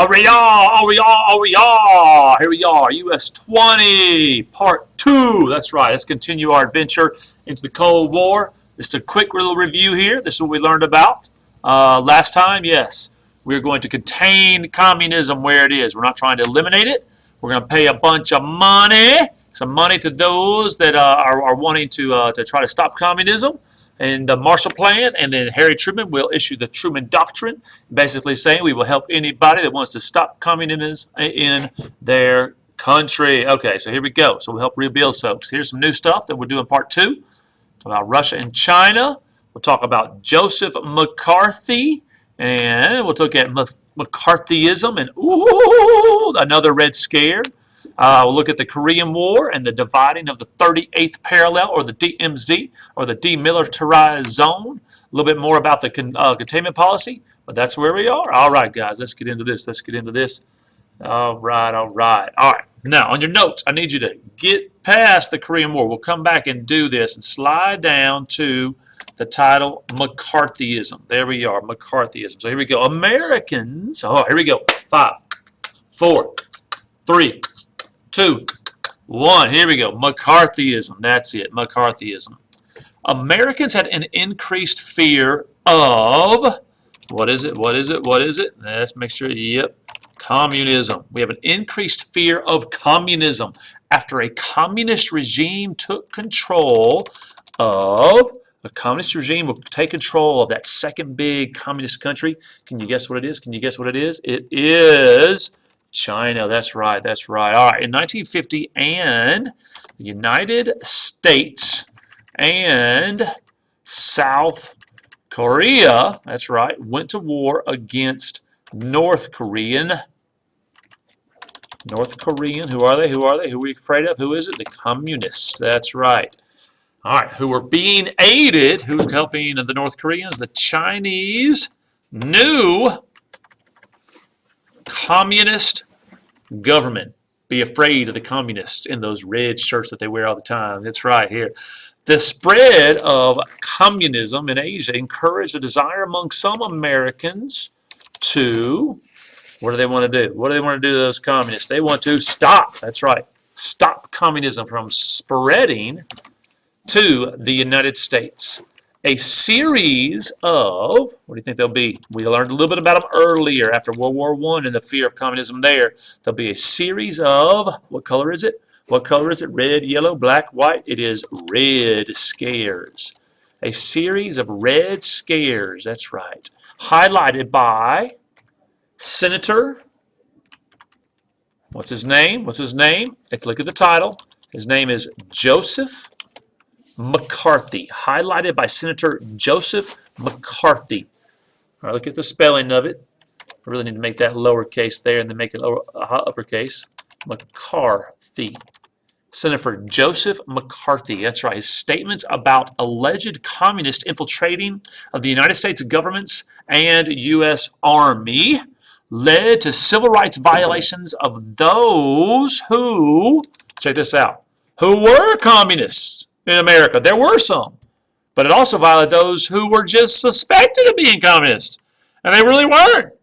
Here we are, US 20, part 2. That's right, let's continue our adventure into the Cold War. Just a quick little review here. This is what we learned about last time. Yes, we're going to contain communism where it is. We're not trying to eliminate it. We're going to pay a bunch of money, some money to those that are wanting to try to stop communism. And the Marshall Plan, and then Harry Truman will issue the Truman Doctrine, basically saying we will help anybody that wants to stop communism in their country. Okay, so here we go. So we'll help rebuild folks. Here's some new stuff that we'll do in part 2. Talk about Russia and China. We'll talk about Joseph McCarthy, and we'll look at McCarthyism and another Red Scare. We'll look at the Korean War and the dividing of the 38th parallel, or the DMZ, or the demilitarized zone. A little bit more about the containment policy, but that's where we are. All right, guys, let's get into this. All right. Now, on your notes, I need you to get past the Korean War. We'll come back and do this and slide down to the title, McCarthyism. There we are, McCarthyism. So here we go. Americans. Oh, here we go. 5, 4, 3, 2, 1. Here we go. McCarthyism. That's it. McCarthyism. Americans had an increased fear of, what is it? Let's make sure. Yep. Communism. We have an increased fear of communism after a communist regime took control of, the communist regime will take control of that second big communist country. Can you guess what it is? It is China. That's right. All right. In 1950, and the United States and South Korea, that's right, went to war against North Korean. Who are they? Who are we afraid of? Who is it? The communists. That's right. All right. Who were being aided? Who's helping the North Koreans? The Chinese new communist government. Be afraid of the communists in those red shirts that they wear all the time. That's right here. The spread of communism in Asia encouraged a desire among some Americans to, what do they want to do? What do they want to do to those communists? They want to stop, that's right, stop communism from spreading to the United States. A series of, what do you think they'll be? We learned a little bit about them earlier after World War I and the fear of communism there. There'll be a series of, what color is it? Red, yellow, black, white. It is Red Scares. A series of Red Scares, that's right. Highlighted by Senator, what's his name? Let's look at the title. His name is Joseph McCarthy, highlighted by Senator Joseph McCarthy. All right, look at the spelling of it. I really need to make that lowercase there and then make it uppercase. McCarthy. Senator Joseph McCarthy. That's right. His statements about alleged communist infiltrating of the United States governments and U.S. Army led to civil rights violations of those who, check this out, who were communists in America. There were some. But it also violated those who were just suspected of being communists. And they really weren't.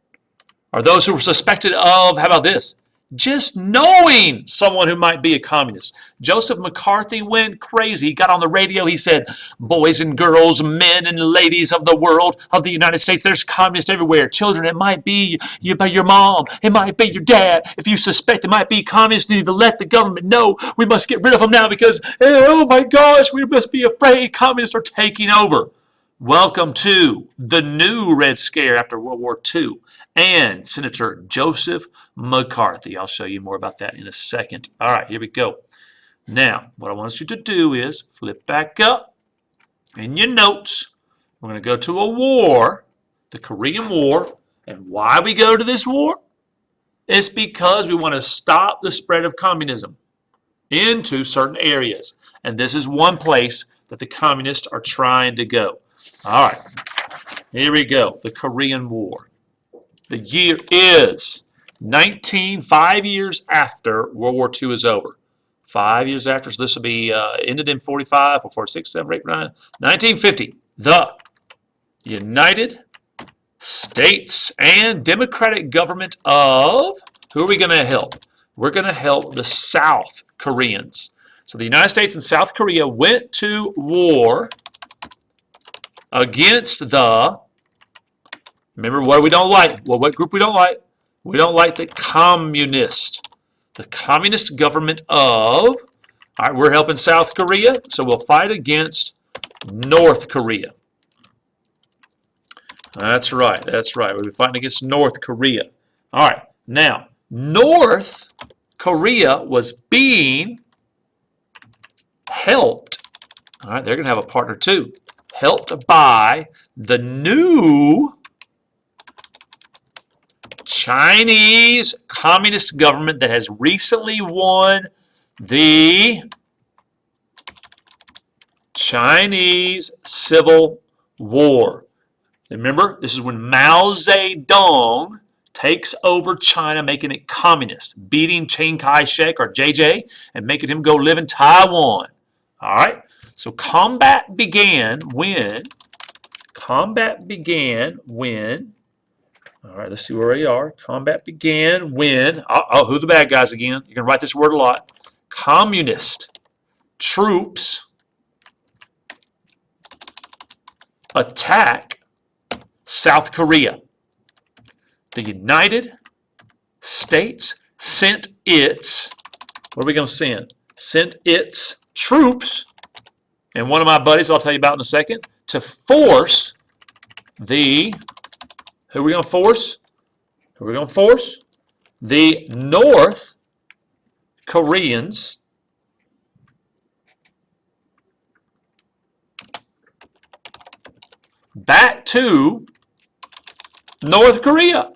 Or those who were suspected of, how about this? Just knowing someone who might be a communist. Joseph McCarthy went crazy. He got on the radio. He said, boys and girls, men and ladies of the world, of the United States, there's communists everywhere. Children, it might be your mom. It might be your dad. If you suspect it might be communists, you need to let the government know. We must get rid of them now because, oh my gosh, we must be afraid communists are taking over. Welcome to the new Red Scare after World War II and Senator Joseph McCarthy. I'll show you more about that in a second. All right, here we go. Now, what I want you to do is flip back up in your notes. We're going to go to a war, the Korean War. And why we go to this war? It's because we want to stop the spread of communism into certain areas. And this is one place that the communists are trying to go. All right, here we go, the Korean War. The year is 5 years after World War II is over. 5 years after, so this will be ended in 45, 46, 7, 8, 9, 1950. The United States and democratic government of, who are we going to help? We're going to help the South Koreans. So the United States and South Korea went to war against the, remember what we don't like? Well, what group we don't like? We don't like the communist government of, all right, we're helping South Korea, so we'll fight against North Korea. That's right, that's right. We'll be fighting against North Korea. All right, now, North Korea was being helped, all right, they're going to have a partner too, helped by the new Chinese communist government that has recently won the Chinese Civil War. Remember, this is when Mao Zedong takes over China, making it communist, beating Chiang Kai-shek or JJ and making him go live in Taiwan. All right, so combat began when, all right, let's see where we are. Combat began when, who are the bad guys again? You can write this word a lot. Communist troops attack South Korea. The United States sent its, what are we going to send? Sent its troops, and one of my buddies I'll tell you about in a second, to force the, who are we going to force? Who are we going to force? The North Koreans back to North Korea.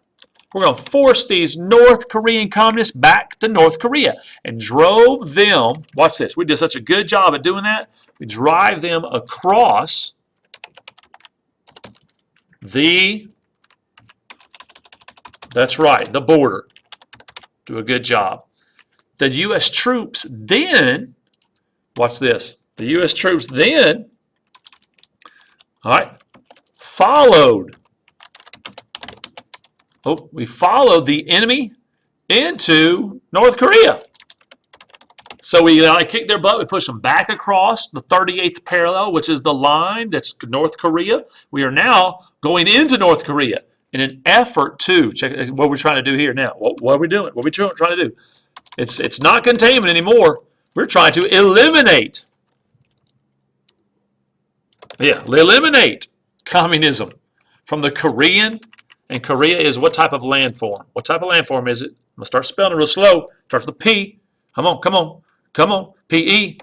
We're going to force these North Korean communists back to North Korea and drove them, watch this, we did such a good job at doing that, we drive them across the, that's right, the border. Do a good job. The U.S. troops then, watch this, the U.S. troops then, all right, followed, we followed the enemy into North Korea. So we kicked their butt. We pushed them back across the 38th parallel, which is the line that's North Korea. We are now going into North Korea in an effort to, check what we're trying to do here now. What are we doing? What are we trying to do? It's not containment anymore. We're trying to eliminate, eliminate communism from the Korean. And Korea is what type of landform? What type of landform is it? I'm going to start spelling it real slow. Starts with a P. Come on, come on, come on. P-E.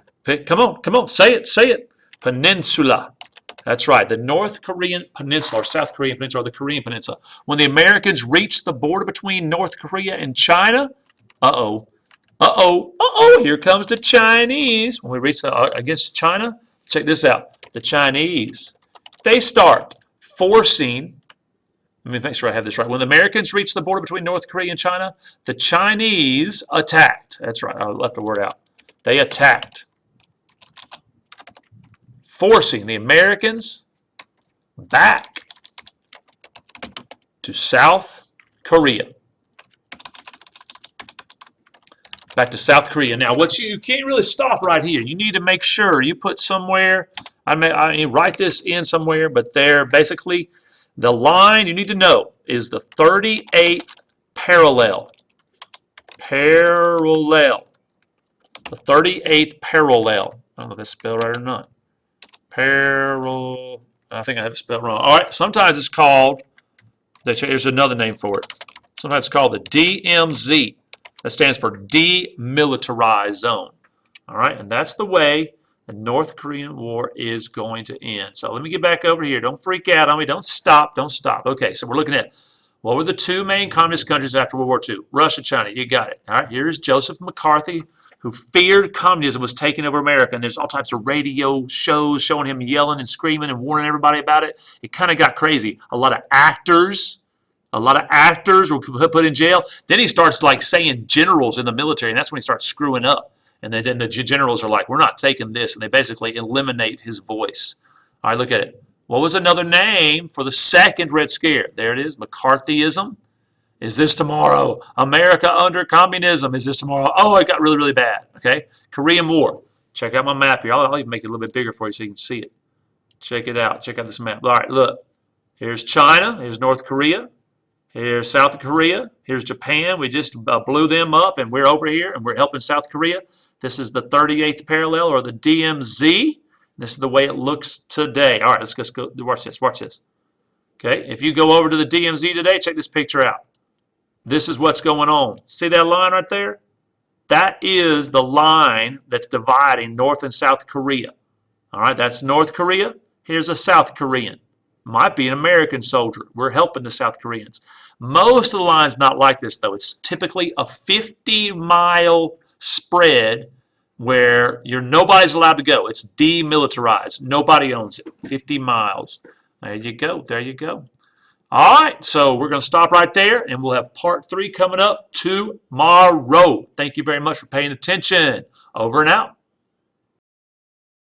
Come on, come on. Say it, say it. Peninsula. That's right. The North Korean Peninsula, or South Korean Peninsula, or the Korean Peninsula. When the Americans reached the border between North Korea and China, here comes the Chinese. When we reach against China, check this out. The Chinese, they start forcing, let me make sure I have this right. When the Americans reached the border between North Korea and China, the Chinese attacked. That's right, I left the word out. They attacked, forcing the Americans back to South Korea. Back to South Korea. Now, what you can't really stop right here. You need to make sure you put somewhere, I mean, write this in somewhere, but there, basically, the line you need to know is the 38th parallel. Parallel. The 38th parallel. I don't know if that's spelled right or not. I think I have it spelled wrong. All right, sometimes it's called, there's another name for it. Sometimes it's called the DMZ. That stands for Demilitarized Zone. All right, and that's the way the North Korean War is going to end. So let me get back over here. Don't freak out on me. Don't stop. Don't stop. Okay, so we're looking at what were the two main communist countries after World War II? Russia, China. You got it. All right, here's Joseph McCarthy, who feared communism was taking over America. And there's all types of radio shows showing him yelling and screaming and warning everybody about it. It kind of got crazy. A lot of actors were put in jail. Then he starts like saying generals in the military, and that's when he starts screwing up. And then the generals are like, we're not taking this, and they basically eliminate his voice. All right, look at it. What was another name for the second Red Scare? There it is, McCarthyism. Is this tomorrow? America under communism. Is this tomorrow? Oh, it got really, really bad. Okay. Korean War. Check out my map here. I'll even make it a little bit bigger for you so you can see it. Check it out. Check out this map. All right, look. Here's China. Here's North Korea. Here's South Korea. Here's Japan. We just blew them up, and we're over here, and we're helping South Korea. This is the 38th parallel, or the DMZ. This is the way it looks today. All right, let's go. Watch this. Watch this. Okay, if you go over to the DMZ today, check this picture out. This is what's going on. See that line right there? That is the line that's dividing North and South Korea. All right, that's North Korea. Here's a South Korean. Might be an American soldier. We're helping the South Koreans. Most of the line's not like this, though. It's typically a 50-mile spread where nobody's allowed to go. It's demilitarized. Nobody owns it. 50 miles. There you go. There you go. All right, so we're going to stop right there, and we'll have part 3 coming up tomorrow. Thank you very much for paying attention. Over and out.